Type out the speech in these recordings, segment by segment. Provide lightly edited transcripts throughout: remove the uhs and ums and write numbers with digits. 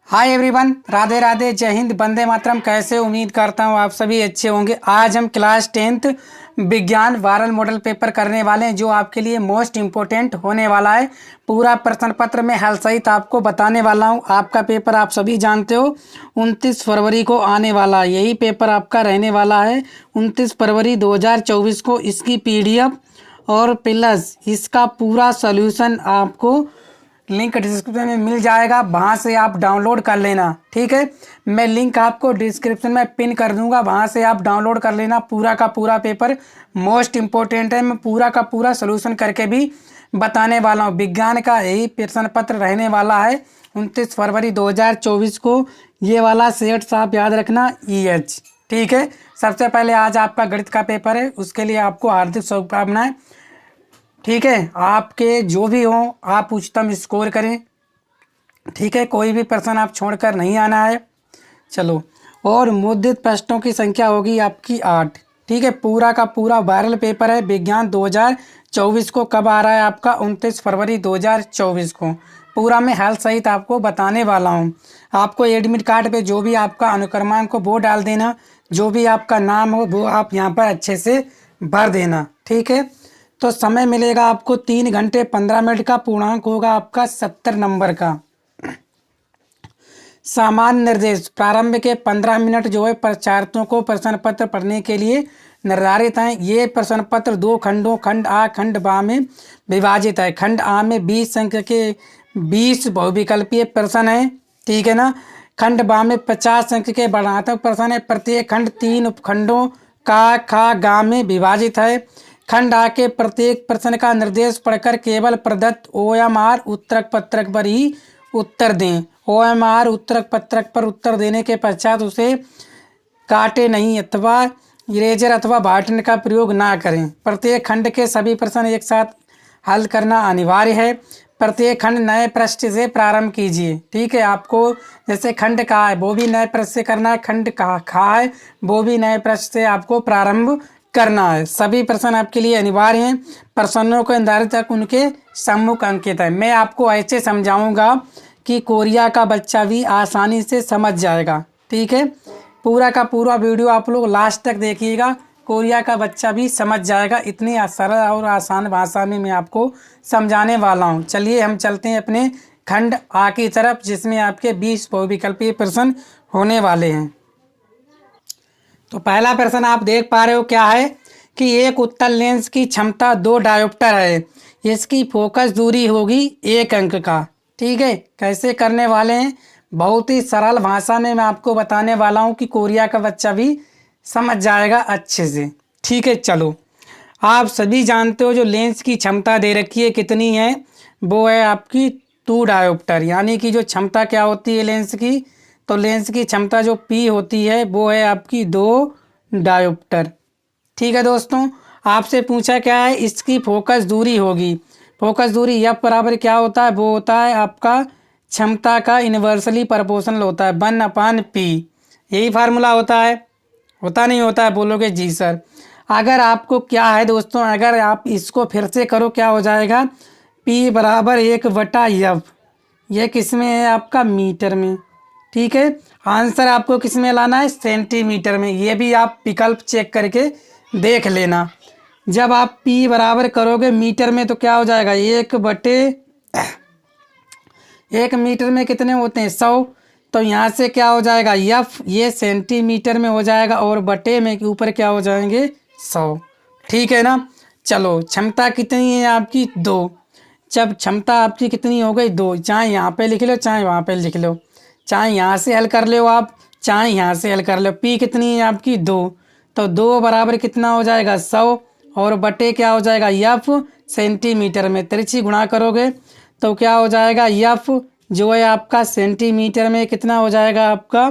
Hi everyone, Radhe Radhe, जय हिंद, वंदे मातरम। कैसे उम्मीद करता हूँ आप सभी अच्छे होंगे। आज हम क्लास 10th विज्ञान वायरल मॉडल पेपर करने वाले हैं जो आपके लिए मोस्ट इम्पोर्टेंट होने वाला है। पूरा प्रश्न पत्र में हल सहित आपको बताने वाला हूँ। आपका पेपर आप सभी जानते हो 29 फरवरी को आने वाला है। यही पेपर आपका रहने वाला है 29 फरवरी 2024 को। इसकी PDF और प्लस इसका पूरा सॉल्यूशन आपको लिंक डिस्क्रिप्शन में मिल जाएगा, वहाँ से आप डाउनलोड कर लेना। ठीक है, मैं लिंक आपको डिस्क्रिप्शन में पिन कर दूंगा, वहाँ से आप डाउनलोड कर लेना। पूरा का पूरा पेपर मोस्ट इम्पोर्टेंट है। मैं पूरा का पूरा सोल्यूशन करके भी बताने वाला हूँ। विज्ञान का यही प्रश्न पत्र रहने वाला है 29 फरवरी 2024 को। ये वाला सेट आप याद रखना, EH। ठीक है, सबसे पहले आज आपका गणित का पेपर है, उसके लिए आपको हार्दिक शुभकामनाएं। ठीक है, आपके जो भी हो आप उच्चतम स्कोर करें। ठीक है, कोई भी प्रश्न आप छोड़कर नहीं आना है। चलो, और मुद्रित प्रश्नों की संख्या होगी आपकी 8। ठीक है, पूरा का पूरा वायरल पेपर है विज्ञान 2024 को। कब आ रहा है आपका? 29 फरवरी 2024 को। पूरा मैं हल सहित आपको बताने वाला हूँ। आपको एडमिट कार्ड पे जो भी आपका अनुक्रमांक हो वो डाल देना, जो भी आपका नाम हो वो आप यहाँ पर अच्छे से भर देना। ठीक है, तो समय मिलेगा आपको 3 घंटे 15 मिनट का। पूर्णांक होगा आपका 70 नंबर का। सामान्य निर्देश प्रारंभ के 15 मिनट जो है परीक्षार्थियों को प्रश्न पत्र पढ़ने के लिए निर्धारित हैं। ये प्रश्न पत्र 2 खंडों खंड आ खंड बा में विभाजित है। खंड आ में 20 अंक के 20 बहुविकल्पीय प्रश्न हैं। ठीक है ना। खंड बा में 50 अंक के वर्णनात्मक प्रश्न है। प्रत्येक खंड 3 उपखंडों का खा गा में विभाजित है। खंड आ के प्रत्येक प्रश्न का निर्देश पढ़कर केवल प्रदत्त OMR उत्तरक पत्रक पर ही उत्तर दें। OMR उत्तरक पत्रक पर उत्तर देने के पश्चात उसे काटे नहीं अथवा इरेजर अथवा भाटन का प्रयोग ना करें। प्रत्येक खंड के सभी प्रश्न एक साथ हल करना अनिवार्य है। प्रत्येक खंड नए पृष्ठ से प्रारंभ कीजिए। ठीक है, आपको जैसे खंड का है वो भी नए पृष्ठ से करना है, खंड का खा है वो भी नए पृष्ठ से आपको प्रारंभ करना है। सभी प्रश्न आपके लिए अनिवार्य हैं। प्रश्नों को निर्धारित तक उनके सम्मुख अंकित है। मैं आपको ऐसे समझाऊंगा कि कोरिया का बच्चा भी आसानी से समझ जाएगा। ठीक है, पूरा का पूरा वीडियो आप लोग लास्ट तक देखिएगा, कोरिया का बच्चा भी समझ जाएगा। इतनी सरल और आसान भाषा में मैं आपको समझाने वाला हूँ। चलिए हम चलते हैं अपने खंड आ की तरफ, जिसमें आपके 20 बहुविकल्पीय प्रश्न होने वाले हैं। तो पहला प्रश्न आप देख पा रहे हो क्या है कि एक उत्तल लेंस की क्षमता 2 डायोप्टर है। इसकी फोकस दूरी होगी 1 अंक का। ठीक है, कैसे करने वाले हैं? बहुत ही सरल भाषा में मैं आपको बताने वाला हूं कि कोरिया का बच्चा भी समझ जाएगा अच्छे से। ठीक है, चलो, आप सभी जानते हो जो लेंस की क्षमता दे रखी है कितनी है, वो है आपकी 2 डायोप्टर। यानी कि जो क्षमता क्या होती है लेंस की, तो लेंस की क्षमता जो P होती है वो है आपकी 2 डायोप्टर। ठीक है दोस्तों, आपसे पूछा क्या है, इसकी फोकस दूरी होगी। फोकस दूरी F बराबर क्या होता है? वो होता है आपका क्षमता का इन्वर्सली प्रोपोर्शनल होता है 1/P। यही फार्मूला होता है। होता नहीं होता है? बोलोगे जी सर। अगर आपको क्या है दोस्तों, अगर आप इसको फिर से करो क्या हो जाएगा? P बराबर 1/F। यह किस में है? आपका मीटर में। ठीक है, आंसर आपको किस में लाना है? सेंटीमीटर में। ये भी आप विकल्प चेक करके देख लेना। जब आप P बराबर करोगे मीटर में तो क्या हो जाएगा? 1 मीटर में कितने होते हैं? 100। तो यहाँ से क्या हो जाएगा? F ये सेंटीमीटर में हो जाएगा और बटे में के ऊपर क्या हो जाएंगे? 100। ठीक है ना। चलो, क्षमता कितनी है आपकी? 2। जब क्षमता आपकी कितनी हो गई? 2, चाहे यहाँ पे लिख लो चाहे वहाँ पे लिख लो, चाहे यहाँ से हल कर लो आप चाहे यहाँ से हल कर लो। P कितनी है आपकी? 2। तो 2 बराबर कितना हो जाएगा? 100 और बटे क्या हो जाएगा? F सेंटीमीटर में। तिरछी गुणा करोगे तो क्या हो जाएगा? F जो है आपका सेंटीमीटर में कितना हो जाएगा आपका?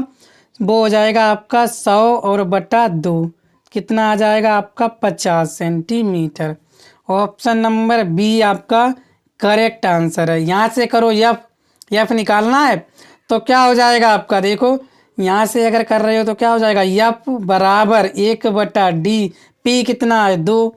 वो हो जाएगा आपका 100 और बटा 2 कितना आ जाएगा आपका? 50 सेंटीमीटर। ऑप्शन नंबर B आपका करेक्ट आंसर है। यहाँ से करो F निकालना है तो क्या हो जाएगा आपका? देखो, यहाँ से अगर कर रहे हो तो क्या हो जाएगा? F बराबर 1/D। P कितना है? 2।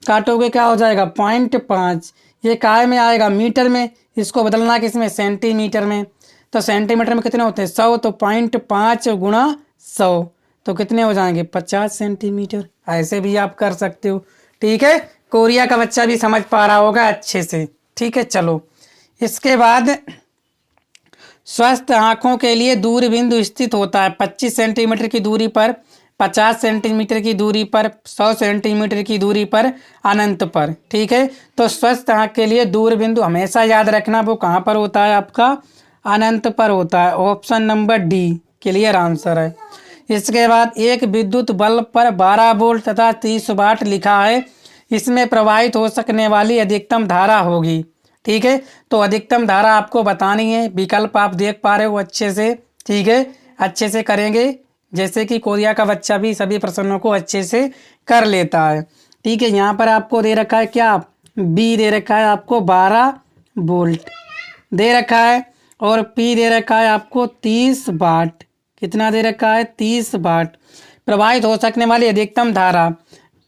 काटोगे क्या हो जाएगा? 0.5। ये काय में आएगा? मीटर में। इसको बदलना किस में? सेंटीमीटर में। तो सेंटीमीटर में कितने होते हैं 100, तो 0.5 गुणा 100 तो कितने हो जाएंगे 50 सेंटीमीटर। ऐसे भी आप कर सकते हो। ठीक है, कोरिया का बच्चा भी समझ पा रहा होगा अच्छे से। ठीक है, चलो इसके बाद स्वस्थ आँखों के लिए दूर बिंदु स्थित होता है 25 सेंटीमीटर की दूरी पर, 50 सेंटीमीटर की दूरी पर, 100 सेंटीमीटर की दूरी पर, अनंत पर। ठीक है, तो स्वस्थ आँख के लिए दूर बिंदु हमेशा याद रखना वो कहाँ पर होता है आपका अनंत पर होता है। Option number D clear answer है। इसके बाद एक विद्युत बल्ब पर 12 वोल्ट तथा 30 वाट लिखा है, इसमें प्रवाहित हो सकने वाली अधिकतम धारा होगी। ठीक है, तो अधिकतम धारा आपको बतानी है। विकल्प आप देख पा रहे हो अच्छे से। ठीक है, अच्छे से करेंगे जैसे कि कोरिया का बच्चा भी सभी प्रश्नों को अच्छे से कर लेता है। ठीक है, यहाँ पर आपको दे रखा है क्या बी दे रखा है आपको 12 वोल्ट दे रखा है, और पी दे रखा है आपको 30 वाट। कितना दे रखा है 30 वाट। प्रवाहित हो सकने वाली अधिकतम धारा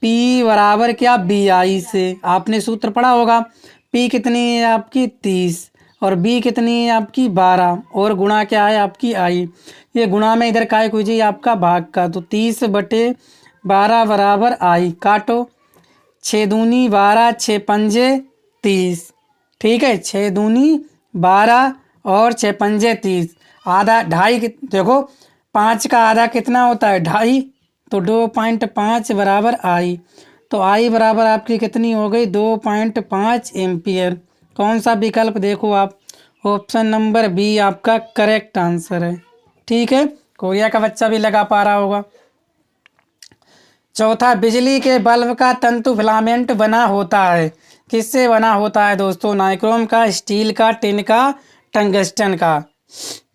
पी बराबर क्या बी आई से आपने सूत्र पढ़ा होगा। पी कितनी है आपकी 30 और बी कितनी है आपकी 12 और गुणा क्या है आपकी आई। ये गुणा में इधर काय कीजिए आपका भाग का, तो 30/12 बराबर आई। काटो 6 दूनी 12 6 पंजे 30। ठीक है, 6 दूनी 12 और 6 पंजे 30। आधा ढाई देखो 5 का आधा कितना होता है 2.5, तो 2.5 बराबर आई। तो आई बराबर आपकी कितनी हो गई 2.5 एम्पियर। कौन सा विकल्प देखो आप, ऑप्शन नंबर बी आपका करेक्ट आंसर है। ठीक है, कोरिया का बच्चा भी लगा पा रहा होगा। चौथा, बिजली के बल्ब का तंतु फिलामेंट बना होता है, किससे बना होता है दोस्तों, नाइक्रोम का, स्टील का, टिन का, टंगस्टन का।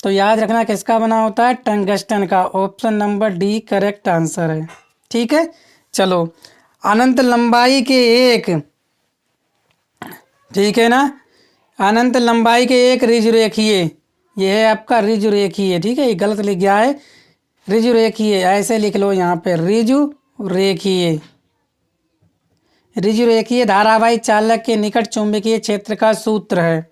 तो याद रखना किसका बना होता है टंगस्टन का। Option number D correct answer है। ठीक है, चलो अनंत लंबाई के एक, ठीक है ना, अनंत लंबाई के एक ऋजुरेखीय, ये है आपका ऋजुरेखीय। ठीक है, ये गलत लिख गया है ऋजुरेखीय, ऐसे लिख लो यहाँ पे ऋजुरेखीय। ऋजुरेखीय धारावाही चालक के निकट चुंबकीय क्षेत्र का सूत्र है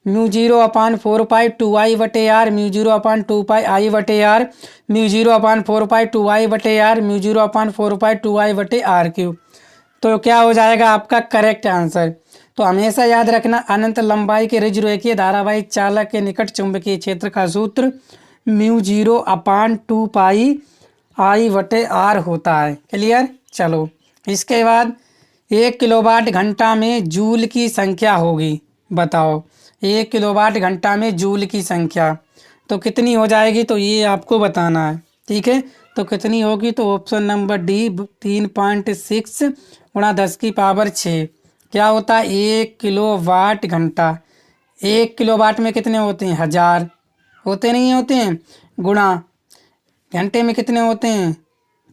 μ0/4π2I/r, μ0/2πI/r, μ0/4π2I/r, μ0/4π2I/r3। तो क्या हो जाएगा आपका करेक्ट आंसर। तो हमेशा याद रखना अनंत लंबाई के ऋजुरेखीय धारावाही चालक के निकट चुंबकीय क्षेत्र का सूत्र μ0/2πI/r होता है। क्लियर, चलो इसके बाद 1 किलोवाट घंटा में जूल की संख्या होगी, बताओ 1 किलोवाट घंटा में जूल की संख्या तो कितनी हो जाएगी, तो ये आपको बताना है। ठीक है, तो कितनी होगी, तो ऑप्शन नंबर डी 3.6 गुणा 10⁻6 क्या होता है 1 किलोवाट घंटा। 1 किलोवाट में कितने होते हैं 1000 होते नहीं होते हैं, गुणा घंटे में कितने होते हैं,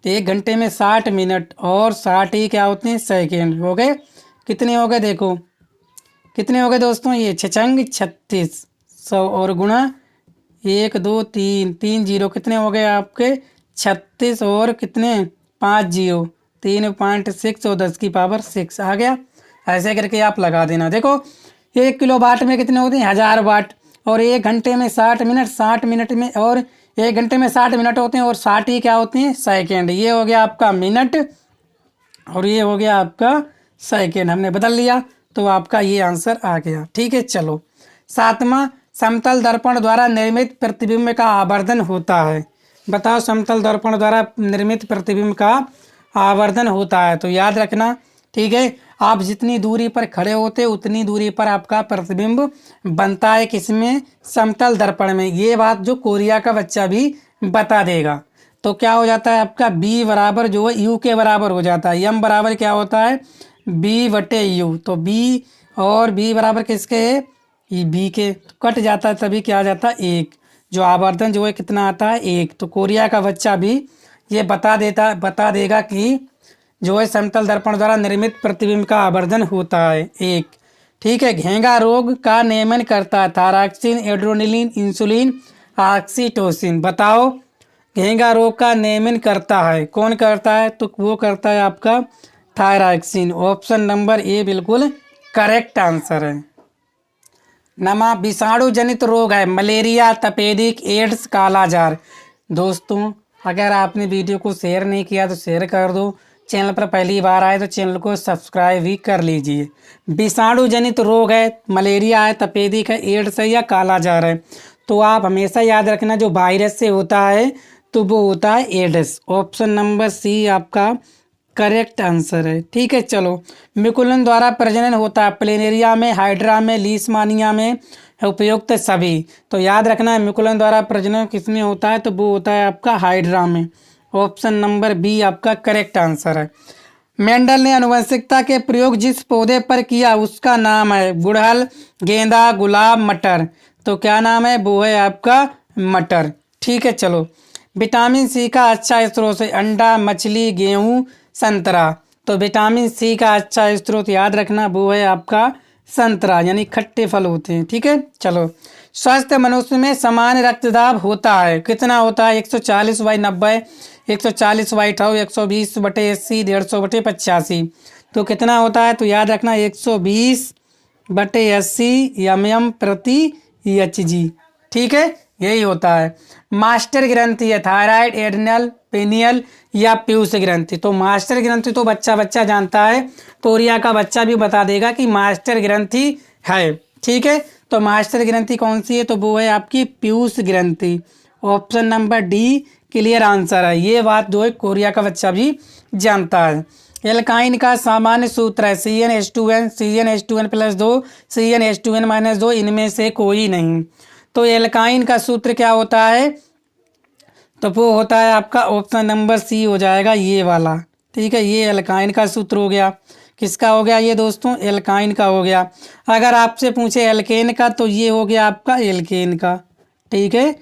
तो 1 घंटे में 60 मिनट और 60 ही क्या होते हैं सेकेंड। हो गए कितने हो गए, देखो कितने हो गए दोस्तों, ये 36 और गुणा 1 2 3 3 जीरो कितने हो गए आपके 36 और कितने 5 जीरो 3.6 और 10⁻6 आ गया। ऐसे करके आप लगा देना। देखो 1 किलो वाट में कितने होते हैं 1000 वाट, और 1 घंटे में 60 मिनट, 60 मिनट में और 1 घंटे में 60 मिनट होते हैं और 60 ही क्या होते हैं सेकेंड। ये हो गया आपका मिनट और ये हो गया आपका सेकेंड, हमने बदल लिया तो आपका ये आंसर आ गया। ठीक है, चलो 7वां, समतल दर्पण द्वारा निर्मित प्रतिबिंब का आवर्धन होता है। बताओ समतल दर्पण द्वारा निर्मित प्रतिबिंब का आवर्धन होता है, तो याद रखना। ठीक है, आप जितनी दूरी पर खड़े होते उतनी दूरी पर आपका प्रतिबिंब बनता है, किसमें समतल दर्पण में। ये बात जो कोरिया का बच्चा भी बता देगा। तो क्या हो जाता है आपका बी बराबर जो है यू के बराबर हो जाता है। यम बराबर क्या होता है b/u, तो बी और बी बराबर किसके है ये बी के, तो कट जाता है तभी क्या आ जाता है 1, जो आवर्धन जो है कितना आता है 1। तो कोरिया का बच्चा भी ये बता देगा कि जो है समतल दर्पण द्वारा निर्मित प्रतिबिंब का आवर्धन होता है 1। ठीक है, घेंगा रोग का नियमन करता है थायरॉक्सिन, एड्रेनालिन, इंसुलिन, ऑक्सीटोसिन। बताओ घेंगा रोग का नियमन करता है कौन करता है, तो वो करता है आपका थायरॉक्सिन। ऑप्शन नंबर ए बिल्कुल करेक्ट आंसर है। नमा विषाणु जनित रोग है मलेरिया, तपेदिक, एड्स, कालाजार। दोस्तों अगर आपने वीडियो को शेयर नहीं किया तो शेयर कर दो। चैनल पर पहली बार आए तो चैनल को सब्सक्राइब भी कर लीजिए। विषाणु जनित रोग है मलेरिया है, तपेदिक है, एड्स है या कालाजार है। तो आप हमेशा याद रखना जो वायरस से होता है तो वो होता है एड्स। ऑप्शन नंबर सी आपका करेक्ट आंसर है। ठीक है, चलो। मिकुलन द्वारा प्रजनन होता है प्लेनेरिया में, हाइड्रा में, लीशमानिया में, उपयुक्त सभी। तो याद रखना है मिकुलन द्वारा प्रजनन किसमें होता है तो वो होता है आपका हाइड्रा में। ऑप्शन नंबर बी आपका करेक्ट आंसर है। मेंडल ने आनुवंशिकता के प्रयोग जिस पौधे पर किया उसका नाम है गुड़हल, गेंदा, गुलाब, मटर। तो क्या नाम है वो है आपका मटर। ठीक है, चलो। विटामिन सी का अच्छा स्रोत है अंडा, मछली, गेहूं, संतरा। तो विटामिन सी का अच्छा स्रोत याद रखना वो है आपका संतरा, यानी खट्टे फल होते हैं। ठीक है, चलो। स्वस्थ मनुष्य में समान रक्तदाब होता है कितना होता है 140/90, 140/100, 120/80, 150/85। तो कितना होता है तो याद रखना 120/80 mm प्रति HG। ठीक है, यही होता है। मास्टर ग्रंथि है थायराइड, एड्रिनल, पेनियल या पीयूष ग्रंथि। तो मास्टर ग्रंथि तो बच्चा बच्चा जानता है, कोरिया का बच्चा भी बता देगा कि मास्टर ग्रंथि है। ठीक है, तो मास्टर ग्रंथि कौन सी है तो वो है आपकी पीयूष ग्रंथि। Option number D clear answer है। ये बात जो है कोरिया का बच्चा भी जानता है। एल्काइन का सामान्य सूत्र है CnH2n, CnH2n+2, CnH2n-2, इनमें से कोई नहीं। तो एल्काइन का सूत्र क्या होता है तो वो होता है आपका ऑप्शन नंबर सी हो जाएगा ये वाला। ठीक है, ये एल्काइन का सूत्र हो गया। किसका हो गया ये दोस्तों एल्काइन का हो गया। अगर आपसे पूछे एल्केन का तो ये हो गया आपका एल्केन का। ठीक है,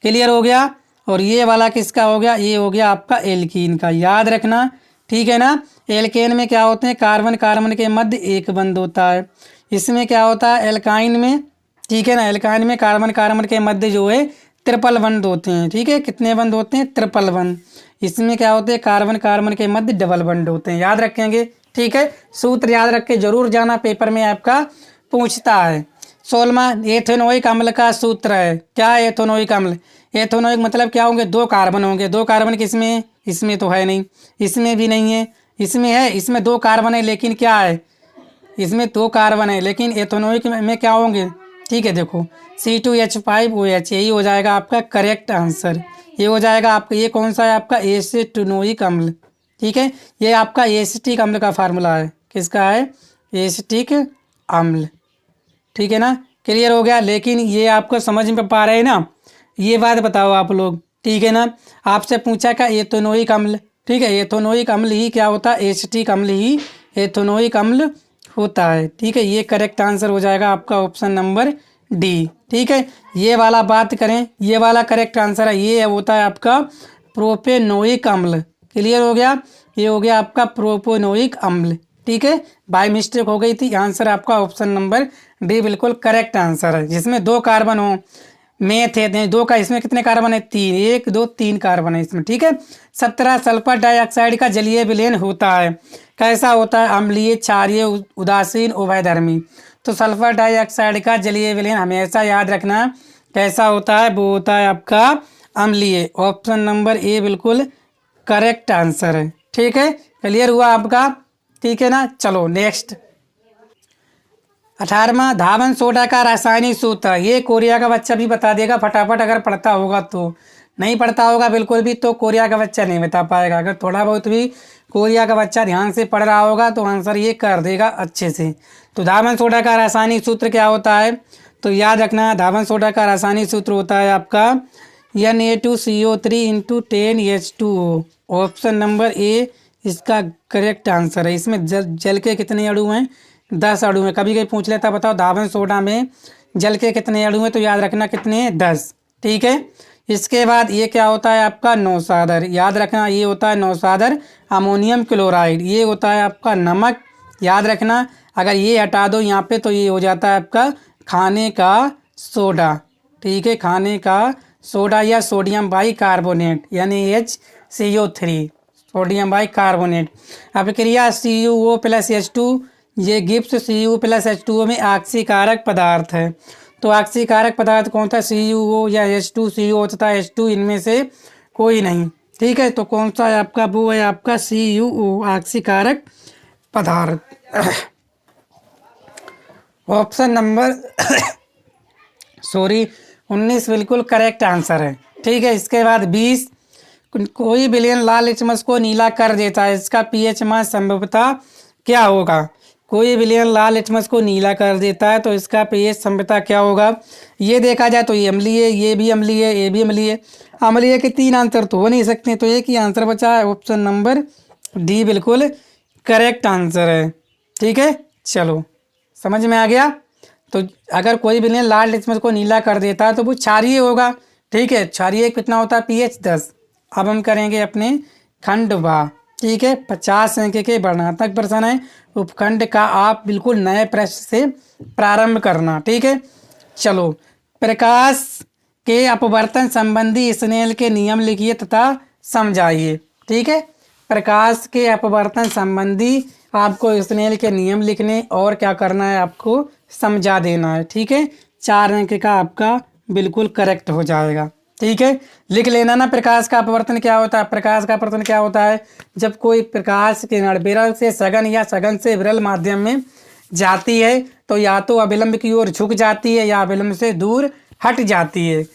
क्लियर हो गया। और ये वाला किसका हो गया ये हो गया आपका एल्कीन का। याद रखना, ठीक है ना। एल्केन में क्या होते हैं कार्बन कार्बन के मध्य एक बंध होता है। इसमें क्या होता है एल्काइन में, ठीक है ना, एल्काइन में कार्बन कार्बन के मध्य जो है ट्रिपल बंध होते हैं। ठीक है, कितने बंध होते हैं ट्रिपल बंध। इसमें क्या होते हैं कार्बन कार्बन के मध्य डबल बंध होते हैं। याद रखेंगे, ठीक है। सूत्र याद रख के जरूर जाना, पेपर में आपका पूछता है। 16वां एथेनोइक अम्ल का सूत्र है। क्या है एथेनोइक अम्ल? एथेनोइक मतलब क्या होंगे दो कार्बन होंगे। दो कार्बन किसमें है? इसमें तो है नहीं, इसमें भी नहीं है, इसमें है, इसमें दो कार्बन है लेकिन क्या है इसमें दो कार्बन है लेकिन एथेनोइक में क्या होंगे? ठीक है, देखो C2H5OH यही हो जाएगा आपका करेक्ट आंसर। ये हो जाएगा आपका, ये कौन सा है आपका एसिटिनोइक अम्ल। ठीक है, ये आपका एसिटिक अम्ल का फार्मूला है। किसका है? एसिटिक अम्ल। ठीक है ना, क्लियर हो गया। लेकिन ये आपको समझ में पा रहे हैं ना, ये बात बताओ आप लोग। ठीक है ना, आपसे पूछा क्या एथेनोइक अम्ल, ठीक है, एथेनोइक अम्ल ही क्या होता है? एसिटिक अम्ल ही एथेनोइक अम्ल होता है। ठीक है, ये करेक्ट आंसर हो जाएगा आपका ऑप्शन नंबर डी। ठीक है, ये वाला बात करें, ये वाला करेक्ट आंसर है, ये होता है आपका प्रोपेनोइक अम्ल। क्लियर हो गया, ये हो गया आपका प्रोपेनोइक अम्ल। ठीक है, बाय मिस्टेक हो गई थी, आंसर आपका ऑप्शन नंबर डी बिल्कुल करेक्ट आंसर है। जिसमें दो कार्बन हो, मेथ है दो का, इसमें कितने कार्बन है? तीन, 1 2 3 कार्बन है इसमें। ठीक है, 17 सल्फर डाइऑक्साइड का जलीय विलयन होता है। कैसा होता है? अम्लीय, क्षारीय, उदासीन, उभयधर्मी। तो सल्फर डाइऑक्साइड का जलीय विलयन हमेशा याद रखना कैसा होता है, वो होता है आपका अम्लीय। ऑप्शन नंबर ए बिल्कुल करेक्ट आंसर है। ठीक है, क्लियर हुआ आपका? ठीक है ना, चलो नेक्स्ट। 18वां धावन सोडा का रासायनिक सूत्र। ये कोरिया का बच्चा भी बता देगा फटाफट, अगर पढ़ता होगा तो। नहीं पढ़ता होगा बिल्कुल भी तो कोरिया का बच्चा नहीं बता पाएगा। अगर थोड़ा बहुत भी कोरिया का बच्चा ध्यान से पढ़ रहा होगा तो आंसर ये कर देगा अच्छे से। तो धावन सोडा का रासायनिक सूत्र क्या होता है तो याद रखना, धावन सोडा का रासायनिक सूत्र होता है आपका Na2CO3 × 10H2O। Option number A इसका करेक्ट आंसर है। इसमें जल के कितने अणु हैं? 10 अणु हैं। कभी कभी पूछ लेता बताओ धावन सोडा में जल के कितने अणु हैं, तो याद रखना कितने हैं? 10। ठीक है, इसके बाद ये क्या होता है आपका नौसादर। याद रखना ये होता है नौसादर अमोनियम क्लोराइड। ये होता है आपका नमक। याद रखना, अगर ये हटा दो यहाँ पे तो ये हो जाता है आपका खाने का सोडा। ठीक है, खाने का सोडा या सोडियम बाइकार्बोनेट यानी HCO3, सोडियम बाइकार्बोनेट। अभिक्रिया CuO+H2, ये गिब्स Cu+H2O में ऑक्सीकारक पदार्थ है। तो ऑक्सीकारक पदार्थ कौन था, CuO या H2CO तथा H2, इनमें से कोई नहीं। ठीक है, तो कौन सा है आपका, वो है आपका CuO ऑक्सीकारक पदार्थ। ऑप्शन नंबर सॉरी 19 बिल्कुल करेक्ट आंसर है। ठीक है, इसके बाद 20, कोई विलयन लाल लिटमस को नीला कर देता है, इसका पीएच मान संभवतः क्या होगा। कोई विलयन लाल लिटमस को नीला कर देता है तो इसका पीएच संभवतः क्या होगा। ये देखा जाए तो ये अम्लीय है, ये भी अम्लीय है, ये भी अम्लीय है। अम्लीय के 3 आंसर तो हो नहीं सकते, तो एक ही आंसर बचा है, ऑप्शन नंबर डी बिल्कुल करेक्ट आंसर है। ठीक है, चलो समझ में आ गया। तो अगर कोई विलयन लाल लिटमस को नीला कर देता है तो वो क्षारीय होगा। ठीक है, क्षारीय कितना होता है, पीएच 10। अब हम करेंगे अपने खंड बा। ठीक है, 50 अंक के वर्णनात्मक प्रश्न है। उपखंड का आप बिल्कुल नए प्रश्न से प्रारंभ करना। ठीक है, चलो प्रकाश के अपवर्तन संबंधी स्नेल के नियम लिखिए तथा समझाइए। ठीक है, प्रकाश के अपवर्तन संबंधी आपको स्नेल के नियम लिखने और क्या करना है, आपको समझा देना है। ठीक है, 4 अंक का आपका बिल्कुल करेक्ट हो जाएगा। ठीक है, लिख लेना ना। प्रकाश का अपवर्तन क्या होता है, प्रकाश का अपवर्तन क्या होता है, जब कोई प्रकाश किरण विरल से सघन या सघन से विरल माध्यम में जाती है तो या तो अविलंब की ओर झुक जाती है या अविलंब से दूर हट जाती है।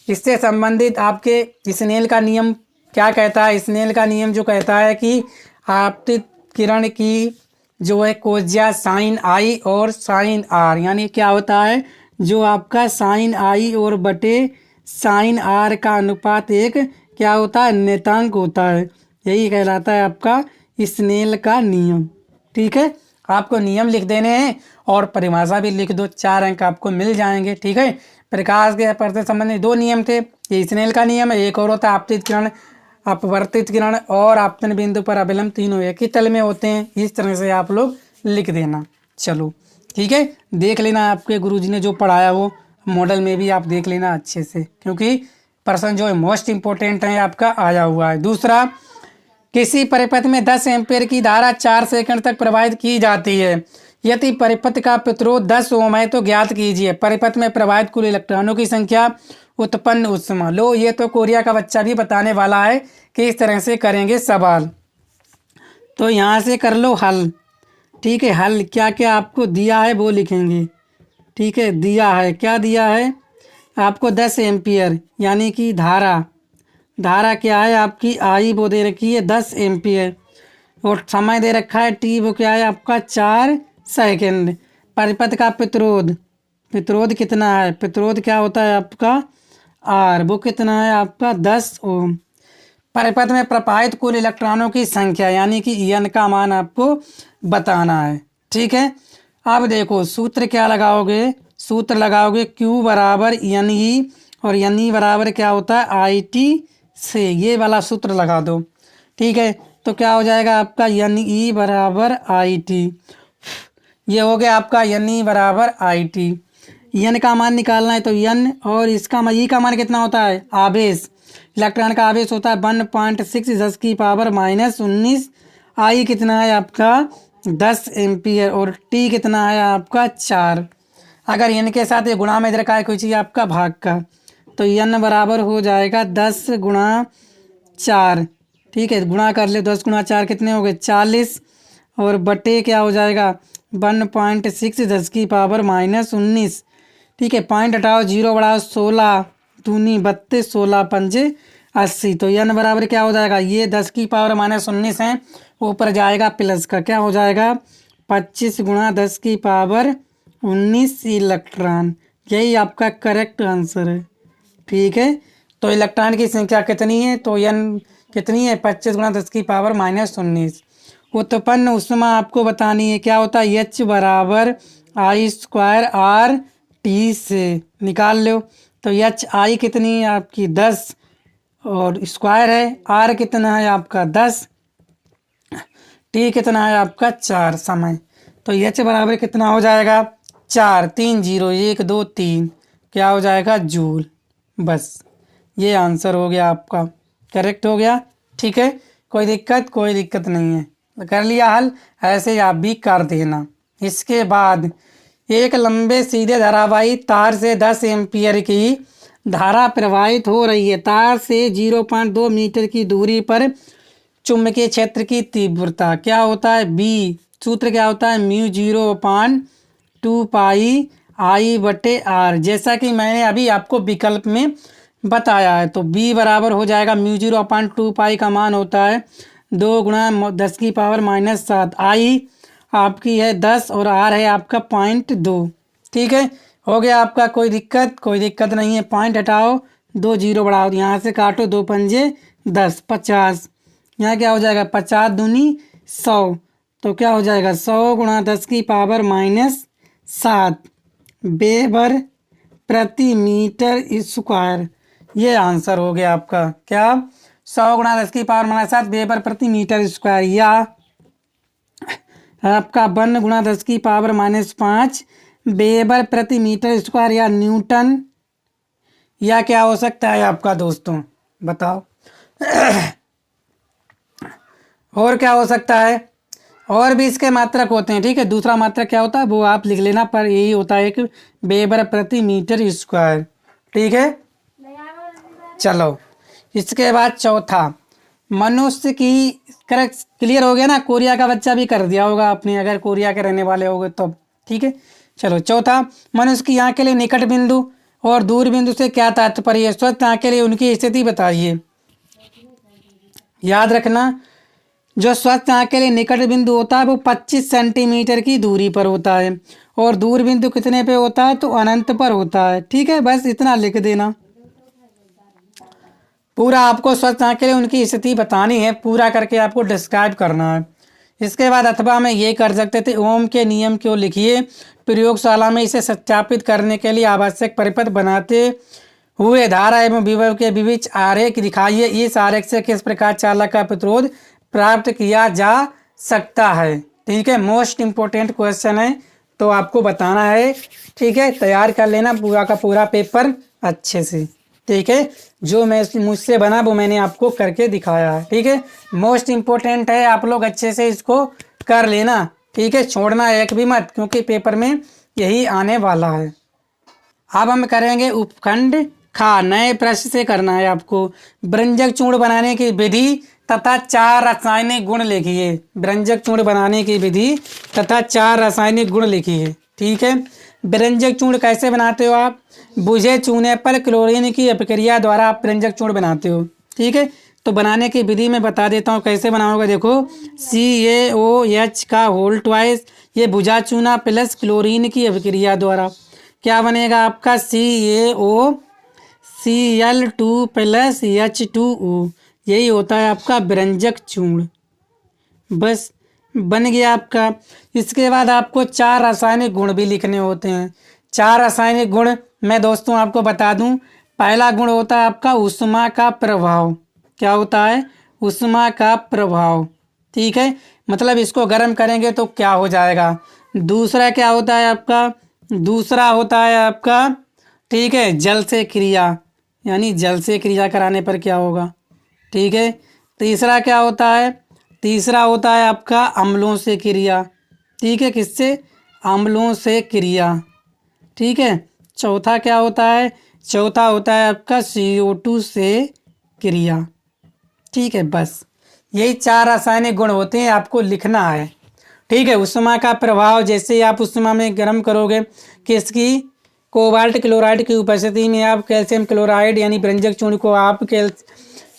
इससे संबंधित आपके स्नेल का नियम क्या कहता है, स्नेल का नियम जो कहता है कि आपतित किरण की जो है कोज्या साइन आई और साइन आर, यानी क्या होता है, जो आपका साइन आई और बटे साइन आर का अनुपात एक क्या होता है, नियतांक होता है। यही कहलाता है आपका स्नेल का नियम। ठीक है, आपको नियम लिख देने हैं और परिभाषा भी लिख दो, 4 अंक आपको मिल जाएंगे। ठीक है, प्रकाश के अपवर्तन संबंधी 2 नियम थे, ये स्नेल का नियम है, एक और होता है आपतित किरण, अपवर्तित किरण और आपतन बिंदु पर अविलंब, तीनों एक ही तल में होते हैं। इस तरह से आप लोग लिख देना। चलो ठीक है, देख लेना आपके गुरुजी ने जो पढ़ाया वो मॉडल में भी आप देख लेना अच्छे से, क्योंकि प्रश्न जो है मोस्ट इम्पोर्टेंट है आपका आया हुआ है। दूसरा, किसी परिपथ में 10 एम्पीयर की धारा 4 सेकंड तक प्रवाहित की जाती है, यदि परिपथ का प्रतिरोध 10 ओम है तो ज्ञात कीजिए परिपथ में प्रवाहित कुल इलेक्ट्रॉनों की संख्या, उत्पन्न ऊष्मा। लो, ये तो कोरिया का बच्चा भी बताने वाला है कि इस तरह से करेंगे सवाल। तो यहाँ से कर लो हल। ठीक है, हल क्या क्या आपको दिया है वो लिखेंगे। ठीक है, दिया है, क्या दिया है आपको, 10 एम्पियर यानी कि धारा क्या है आपकी, आई वो दे रखी है 10 एम्पियर और समय दे रखा है टी, वो क्या है आपका 4 सेकंड। परिपथ का प्रतिरोध कितना है, प्रतिरोध क्या होता है आपका आर, वो कितना है आपका 10 ओम। परिपथ में प्रवाहित कुल इलेक्ट्रॉनों की संख्या यानी कि एन का मान आपको बताना है। ठीक है, अब देखो सूत्र क्या लगाओगे, सूत्र लगाओगे Q बराबर एन ई और एन ई बराबर क्या होता है आई टी से, ये वाला सूत्र लगा दो। ठीक है, तो क्या हो जाएगा आपका एन ई बराबर आई टी, ये हो गया आपका एन ई बराबर आई टी। एन का मान निकालना है तो एन, और इसका ई का मान कितना होता है, आवेश, इलेक्ट्रॉन का आवेश होता है 1.6 10 की पावर -19। आई कितना है आपका 10 एम्पियर और टी कितना है आपका 4। अगर एन के साथ ये गुणा में इधर का है कोई चीज़ आपका भाग का, तो एन बराबर हो जाएगा 10 गुणा 4। ठीक है, गुणा कर ले, 10 गुणा 4 कितने हो गए 40 और बटे क्या हो जाएगा 1.6 10 की पावर -19। ठीक है, पॉइंट हटाओ, 0 बढ़ाओ, 16 दूनी 32, 16 पंजे 80। तो एन बराबर क्या हो जाएगा, ये 10 की पावर -19 है, ऊपर जाएगा प्लस का, क्या हो जाएगा 25 गुणा 10 की पावर 19 इलेक्ट्रॉन। यही आपका करेक्ट आंसर है। ठीक है, तो इलेक्ट्रॉन की संख्या कितनी है, तो एन कितनी है 25 गुणा 10 की पावर -19। उत्पन्न ऊष्मा आपको बतानी है, क्या होता है एच बराबर आई स्क्वायर आर टी से, निकाल लो। तो एच आई कितनी है आपकी 10 और स्क्वायर है, आर कितना है आपका 10, टी कितना है आपका 4 समय। तो एच बराबर कितना हो जाएगा 4 3 0 1 2 3, क्या हो जाएगा जूल। बस ये आंसर हो गया आपका, करेक्ट हो गया। ठीक है, कोई दिक्कत नहीं है, कर लिया हल, ऐसे आप भी कर देना। इसके बाद एक लंबे सीधे धारावाही तार से 10 एम्पीयर की धारा प्रवाहित हो रही है। तार से 0.2 मीटर की दूरी पर चुंबकीय क्षेत्र की तीव्रता क्या होता है? बी। सूत्र क्या होता है? म्यू 0/2 पाई I/R। जैसा कि मैंने अभी आपको विकल्प में बताया है, तो बी बराबर हो जाएगा म्यू 0/2 पाई का मान होता है 2 गुणा 10⁻⁻7। आई आपकी है 10 और आर है आपका 0.2। ठीक है, हो गया आपका। कोई दिक्कत? कोई दिक्कत नहीं है। पॉइंट हटाओ, 2 जीरो बढ़ाओ, यहाँ से काटो, 2 पंजे 10, 50। यहाँ क्या हो जाएगा? 50 दूनी 100, तो क्या हो जाएगा? 100 गुणा 10⁻⁻7 वेबर प्रति मीटर स्क्वायर। ये आंसर हो गया आपका। क्या? 100 गुणा 10⁻⁻7 वेबर प्रति मीटर स्क्वायर, या आपका 1 गुणा 10⁻⁻5 वेबर प्रति मीटर स्क्वायर, या न्यूटन, या क्या हो सकता है आपका दोस्तों? बताओ। और क्या हो सकता है? और भी इसके मात्रक होते हैं। ठीक है, दूसरा मात्रक क्या होता है वो आप लिख लेना, पर यही होता है एक वेबर प्रति मीटर स्क्वायर। ठीक है, चलो इसके बाद चौथा, मनुष्य की क्लियर हो गया ना? कोरिया का बच्चा भी कर दिया होगा आपने, अगर कोरिया के रहने वाले होगे तो। ठीक है, चलो चौथा, मनुष्य की आँख के लिए निकट बिंदु और दूर बिंदु से क्या तात्पर्य है? स्वस्थ आँख के लिए उनकी स्थिति बताइए। याद रखना, जो स्वस्थ आँख के लिए निकट बिंदु होता है वो 25 सेंटीमीटर की दूरी पर होता है, और दूर बिंदु कितने पे होता है? तो अनंत पर होता है। ठीक है, बस इतना लिख देना। पूरा आपको स्वस्थ आँख के लिए उनकी स्थिति बतानी है, पूरा करके आपको डिस्क्राइब करना है। इसके बाद अथवा में ये कर सकते थे, ओम के नियम को लिखिए, प्रयोगशाला में इसे सत्यापित करने के लिए आवश्यक परिपथ बनाते हुए धारा एवं विभव के बीच आरेख दिखाइए। इस आरेख से किस प्रकार चालक का प्रतिरोध प्राप्त किया जा सकता है? ठीक है, मोस्ट इम्पोर्टेंट क्वेश्चन है, तो आपको बताना है। ठीक है, तैयार कर लेना पूरा का पूरा पेपर अच्छे से। ठीक है, जो मैं मुझसे बना वो मैंने आपको करके दिखाया है। ठीक है, मोस्ट इम्पोर्टेंट है, आप लोग अच्छे से इसको कर लेना। ठीक है, छोड़ना एक भी मत, क्योंकि पेपर में यही आने वाला है। अब हम करेंगे उपखंड खा। नए प्रश्न से करना है आपको। व्यंजक चूर्ण बनाने की विधि तथा 4 रासायनिक गुण लिखिए। व्यंजक चूर्ण बनाने की विधि तथा 4 रासायनिक गुण लिखिए। ठीक है, व्यंजक चूर्ण कैसे बनाते हो आप? बुझे चूने पर क्लोरीन की अभिक्रिया द्वारा आप व्यंजक चूर्ण बनाते हो। ठीक है, तो बनाने की विधि मैं बता देता हूँ कैसे बनाओगे। देखो, CaOH का होल ट्वाइस, ये बुझा चूना प्लस क्लोरीन की अभिक्रिया द्वारा क्या बनेगा आपका? CaOCl2 प्लस H2O, यही होता है आपका व्यंजक चूर्ण। बस बन गया आपका। इसके बाद आपको 4 रासायनिक गुण भी लिखने होते हैं। 4 रासायनिक गुण मैं दोस्तों आपको बता दूं। पहला गुण होता है आपका ऊष्मा का प्रभाव। क्या होता है? ऊष्मा का प्रभाव। ठीक है, मतलब इसको गर्म करेंगे तो क्या हो जाएगा। दूसरा क्या होता है आपका? दूसरा होता है आपका, ठीक है, जल से क्रिया, यानी जल से क्रिया कराने पर क्या होगा। ठीक है, तीसरा क्या होता है? तीसरा होता है आपका अम्लों से क्रिया। ठीक है, किससे? अम्लों से क्रिया। ठीक है, चौथा क्या होता है? चौथा होता है आपका CO2 से क्रिया। ठीक है, बस यही 4 रासायनिक गुण होते हैं, आपको लिखना है। ठीक है, ऊष्मा का प्रभाव, जैसे आप ऊष्मा में गर्म करोगे, किसकी? कोबाल्ट क्लोराइड की उपस्थिति में आप कैल्शियम क्लोराइड यानी व्यंजक चूर्ण को आप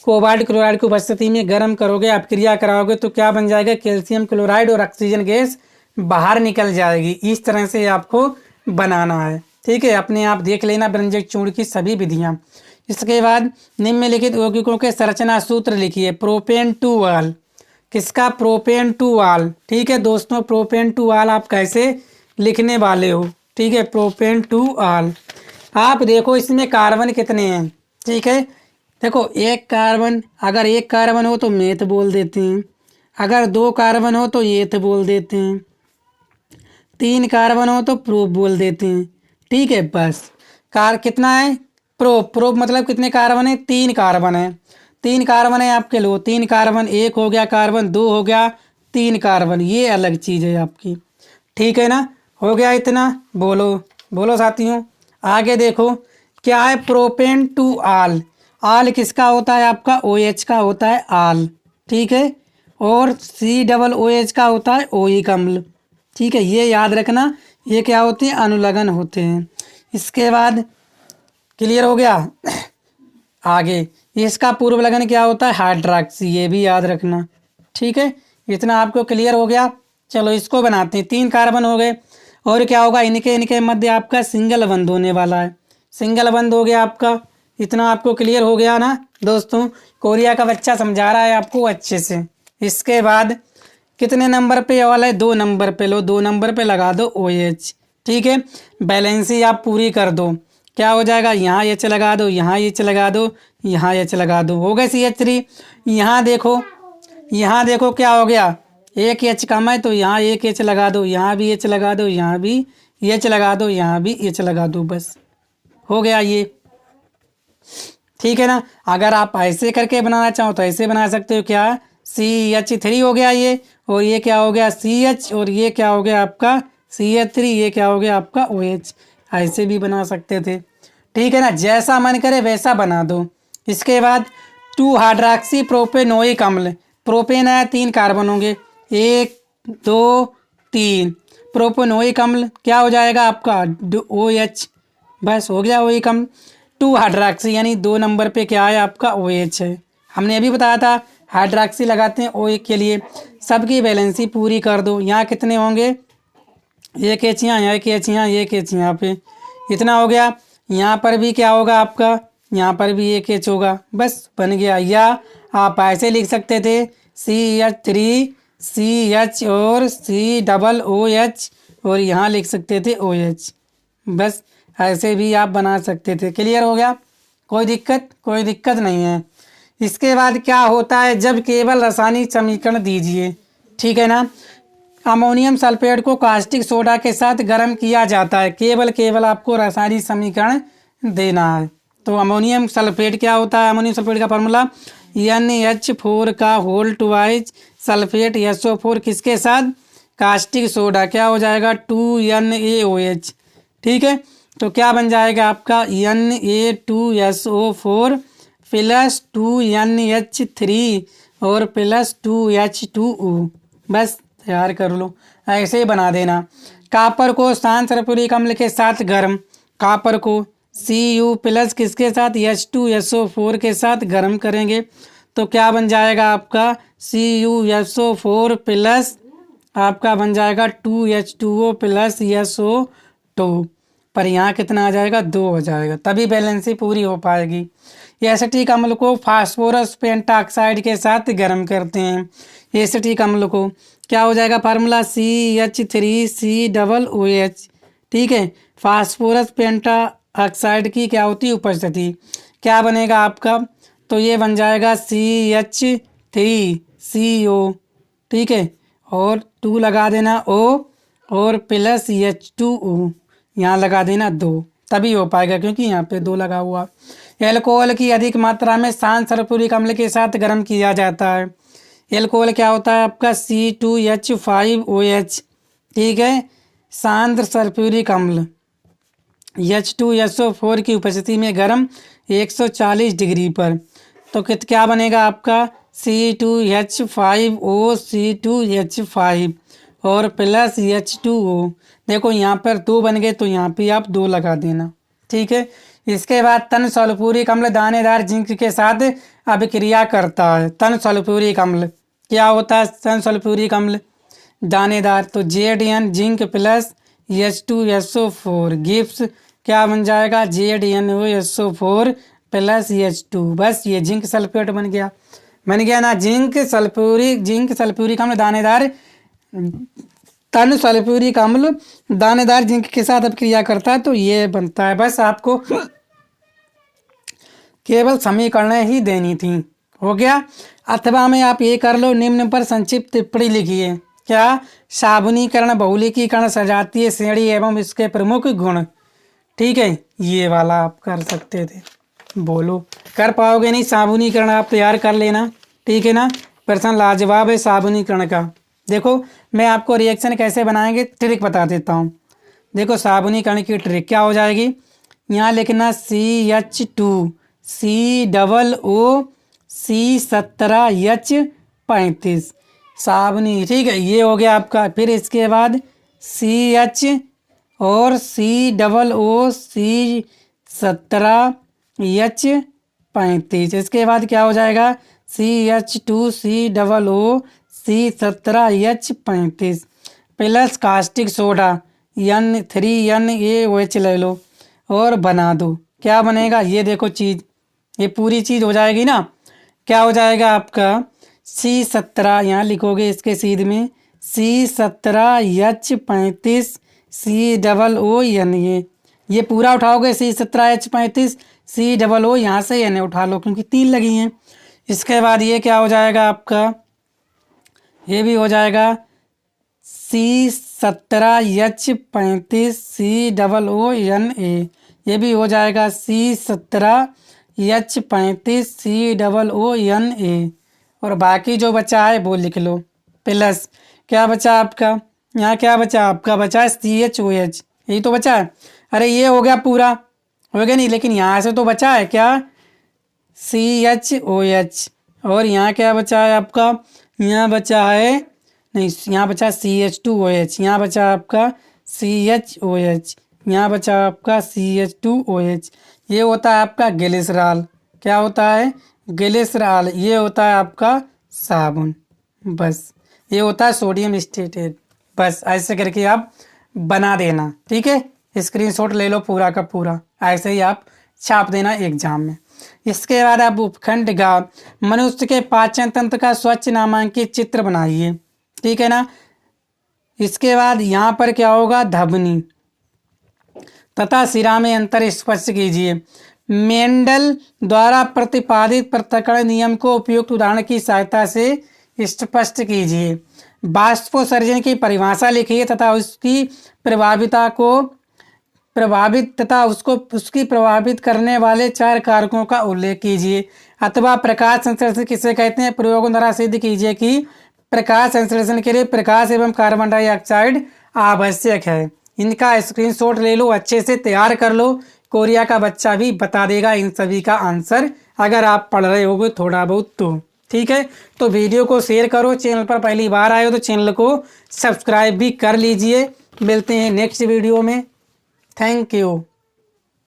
कोबाल्ट क्लोराइड की उपस्थिति में गर्म करोगे, आप क्रिया कराओगे तो क्या बन जाएगा? कैल्शियम क्लोराइड और ऑक्सीजन गैस बाहर निकल जाएगी। इस तरह से आपको बनाना है। ठीक है, अपने आप देख लेना व्यंजक चूर्ण की सभी विधियाँ। इसके बाद निम्नलिखित यौगिकों के संरचना सूत्र लिखिए। प्रोपेन टू वाल, किसका? प्रोपेन टू वाल। ठीक है दोस्तों, प्रोपेन टू वाल आप कैसे लिखने वाले हो? ठीक है, प्रोपेन टू वाल। आप देखो इसमें कार्बन कितने हैं। ठीक है, देखो एक कार्बन, अगर एक कार्बन हो तो मेथ बोल देते हैं, अगर 2 कार्बन हो तो एथ बोल देते हैं, 3 कार्बन हो तो प्रोप बोल देते हैं। ठीक है, बस कितना है? प्रोप। प्रोप मतलब कितने कार्बन है? 3 कार्बन है। 3 कार्बन है आपके लो, 3 कार्बन, 1 हो गया कार्बन, 2 हो गया, 3 कार्बन, ये अलग चीज़ है आपकी। ठीक है ना, हो गया इतना। बोलो बोलो साथियों। आगे देखो क्या है, प्रोपेन टू आल। आल किसका होता है आपका, OH का होता है आल, ठीक है। और COOH का होता है ओइक अम्ल, ठीक है। ये याद रखना, ये क्या होते हैं, अनुलग्न होते हैं। इसके बाद क्लियर हो गया। आगे इसका पूर्व लगन क्या होता है, हाइड्रॉक्सी, ये भी याद रखना, ठीक है। इतना आपको क्लियर हो गया। चलो इसको बनाते हैं। 3 कार्बन हो गए, और क्या होगा, इनके इनके मध्य आपका सिंगल बंध होने वाला है। सिंगल बंध हो गया आपका। इतना आपको क्लियर हो गया ना दोस्तों। कोरिया का बच्चा समझा रहा है आपको अच्छे से। इसके बाद कितने नंबर पे वाला है, 2 नंबर पे लो, 2 नंबर पे लगा दो OH, ठीक है। बैलेंसी आप पूरी कर दो। क्या हो जाएगा, यहाँ H लगा दो, यहाँ H लगा दो, यहाँ H लगा दो, हो गए CH3। यहाँ देखो क्या हो गया, एक H कम है तो यहाँ एक H लगा दो, यहाँ भी H लगा दो, यहाँ भी H लगा दो, यहाँ भी H लगा दो, बस हो गया ये, ठीक है ना। अगर आप ऐसे करके बनाना चाहो तो ऐसे बना सकते हो। क्या, CH3 हो गया ये, और ये क्या हो गया CH, और ये क्या हो गया आपका CH3, ये क्या हो गया आपका OH। ऐसे भी बना सकते थे, ठीक है ना। जैसा मन करे वैसा बना दो। इसके बाद 2 हाइड्रॉक्सी प्रोपेनोइक अम्ल। प्रोपेन है, 3 कार्बन होंगे, 1 2 3। प्रोपेनोइक अम्ल क्या हो जाएगा आपका OH, बस हो गया OH अम्ल। 2 हाइड्रॉक्सी यानी 2 नंबर पे क्या है आपका OH है। हमने अभी बताया था हाइड्रॉक्सी लगाते हैं OH के लिए। सबकी बैलेंसी पूरी कर दो। यहाँ कितने होंगे, एक H यहाँ, एक H यहाँ, एक H यहाँ पे, इतना हो गया। यहाँ पर भी क्या होगा आपका, यहाँ पर भी एक H होगा, बस बन गया। या आप ऐसे लिख सकते थे CH3 CH और COOH, और यहाँ लिख सकते थे OH, बस ऐसे भी आप बना सकते थे। क्लियर हो गया, कोई दिक्कत नहीं है। इसके बाद क्या होता है, जब केवल रासायनिक समीकरण दीजिए, ठीक है ना। अमोनियम सल्फेट को कास्टिक सोडा के साथ गर्म किया जाता है। केवल आपको रासायनिक समीकरण देना है। तो अमोनियम सल्फेट क्या होता है, अमोनियम सल्फेट का फार्मूला NH4 का होल ट्वाइस सल्फेट SO4 किसके साथ, कास्टिक सोडा, क्या हो जाएगा 2NaOH, ठीक है। तो क्या बन जाएगा आपका Na2SO4 प्लस 2NH3 और प्लस 2H2O, बस तैयार कर लो, ऐसे ही बना देना। कापर को शांत सल्फ्यूरिक अम्ल के साथ गर्म, कापर को Cu प्लस किसके साथ, H2SO4 के साथ गर्म करेंगे, तो क्या बन जाएगा आपका CuSO4 प्लस आपका बन जाएगा 2H2O प्लस SO2, पर यहाँ कितना आ जाएगा, 2 हो जाएगा, तभी बैलेंसी पूरी हो पाएगी। एसिटिक अम्ल को फास्फोरस पेंटाक्साइड के साथ गर्म करते हैं। एसिटिक अम्ल को क्या हो जाएगा, फार्मूला CH3COOH, ठीक है। फास्फोरस पेंटाक्साइड की क्या होती है, उपस्थिति, क्या बनेगा आपका, तो ये बन जाएगा CH3CO, ठीक है, और 2 लगा देना O, और प्लस H2O यहाँ लगा देना 2, तभी हो पाएगा क्योंकि यहाँ पे 2 लगा हुआ। एल्कोहल की अधिक मात्रा में शांत सल्फ्यूरिक अम्ल के साथ गर्म किया जाता है। एल्कोहल क्या होता है आपका C2H5OH, ठीक है। शांत सल्फ्यूरिक अम्ल H2SO4 की उपस्थिति में गर्म 140 डिग्री पर, तो क्या बनेगा आपका C2H5O C2H5 और प्लस H2O। देखो यहाँ पर 2 बन गए तो यहाँ पे आप 2 लगा देना, ठीक है। इसके बाद तन सल्फ्यूरिक अम्ल दानेदार जिंक के साथ अभिक्रिया करता है। तन सल्फ्यूरिक अम्ल क्या होता है, तन सल्फ्यूरिक अम्ल दानेदार, तो ZN zinc plus H2SO4 Gibbs क्या बन जाएगा ZnOSO4 प्लस H2, बस ये जिंक सल्फेट बन गया ना। जिंक सल्फ्यूरिक अम्ल दानेदार तन सल्फ्यूरिक अम्ल दानेदार जिंक के साथ अभिक्रिया करता है, तो ये बनता है। बस आपको केवल समीकरण ही देनी थी, हो गया। अथवा में आप ये कर लो, निम्न पर संक्षिप्त टिप्पणी लिखिए। क्या, साबुनीकरण बहुलीकीकरण सजातीय श्रेणी एवं इसके प्रमुख गुण, ठीक है, ये वाला आप कर सकते थे। बोलो कर पाओगे नहीं, साबुनीकरण आप तैयार कर लेना, ठीक है ना। प्रश्न लाजवाब है साबुनीकरण का। देखो मैं आपको रिएक्शन कैसे बनाएंगे ट्रिक बता देता हूँ। देखो साबुनीकरण की ट्रिक क्या हो जाएगी, यहाँ लिखना CH2 C00C17H35 साबुनी, ठीक है, ये हो गया आपका। फिर इसके बाद CH और C00C17H35, इसके बाद क्या हो जाएगा CH2COOC17H35 plus caustic soda N3NaOH ले लो और बना दो। क्या बनेगा, ये देखो चीज़, ये पूरी चीज़ हो जाएगी ना। क्या हो जाएगा आपका C17, यहाँ लिखोगे इसके सीध में C17H35 COONA, ये पूरा उठाओगे C17H35 COO, यहाँ से NA उठा लो क्योंकि 3 लगी हैं। इसके बाद ये क्या हो जाएगा आपका, ये भी हो जाएगा C17H35 COONA, ये भी हो जाएगा C17H35 COONA। और बाकी जो बचा है वो लिख लो। प्लस क्या बचा आपका, यहाँ क्या बचा आपका, बचा है CHOH, यही तो बचा है। अरे ये हो गया पूरा, हो गया नहीं, लेकिन यहाँ से तो बचा है क्या CHOH, और यहाँ क्या बचा है आपका, यहाँ बचा है नहीं, यहाँ बचा CH2OH, यहाँ बचा आपका CHOH, यहाँ बचा आपका CH2OH। ये होता है आपका ग्लिसरॉल। क्या होता है ग्लिसरॉल, ये होता है आपका साबुन। बस ये होता है सोडियम स्टेटेट। बस ऐसे करके आप बना देना, ठीक है। स्क्रीनशॉट ले लो पूरा का पूरा, ऐसे ही आप छाप देना एग्जाम में। इसके बाद आप उपखंड ग मनुष्य के पाचन तंत्र का स्वच्छ नामांकित चित्र बनाइए, ठीक है ना। इसके बाद यहाँ पर क्या होगा, धमनी तथा सिरा में अंतर स्पष्ट कीजिए। मेंडल द्वारा प्रतिपादित पृथक्करण नियम को उपयुक्त उदाहरण की सहायता से स्पष्ट कीजिए। वाष्पोत्सर्जन की परिभाषा लिखिए तथा उसकी प्रभाविता को उसकी प्रभावित करने वाले 4 कारकों का उल्लेख कीजिए। अथवा प्रकाश संश्लेषण किसे कहते हैं, प्रयोगों द्वारा सिद्ध कीजिए कि प्रकाश संश्लेषण के लिए प्रकाश एवं कार्बन डाइऑक्साइड आवश्यक है। इनका स्क्रीनशॉट ले लो, अच्छे से तैयार कर लो। कोरिया का बच्चा भी बता देगा इन सभी का आंसर, अगर आप पढ़ रहे होगे थोड़ा बहुत तो, ठीक है। तो वीडियो को शेयर करो, चैनल पर पहली बार आए हो तो चैनल को सब्सक्राइब भी कर लीजिए। मिलते हैं नेक्स्ट वीडियो में। Thank you.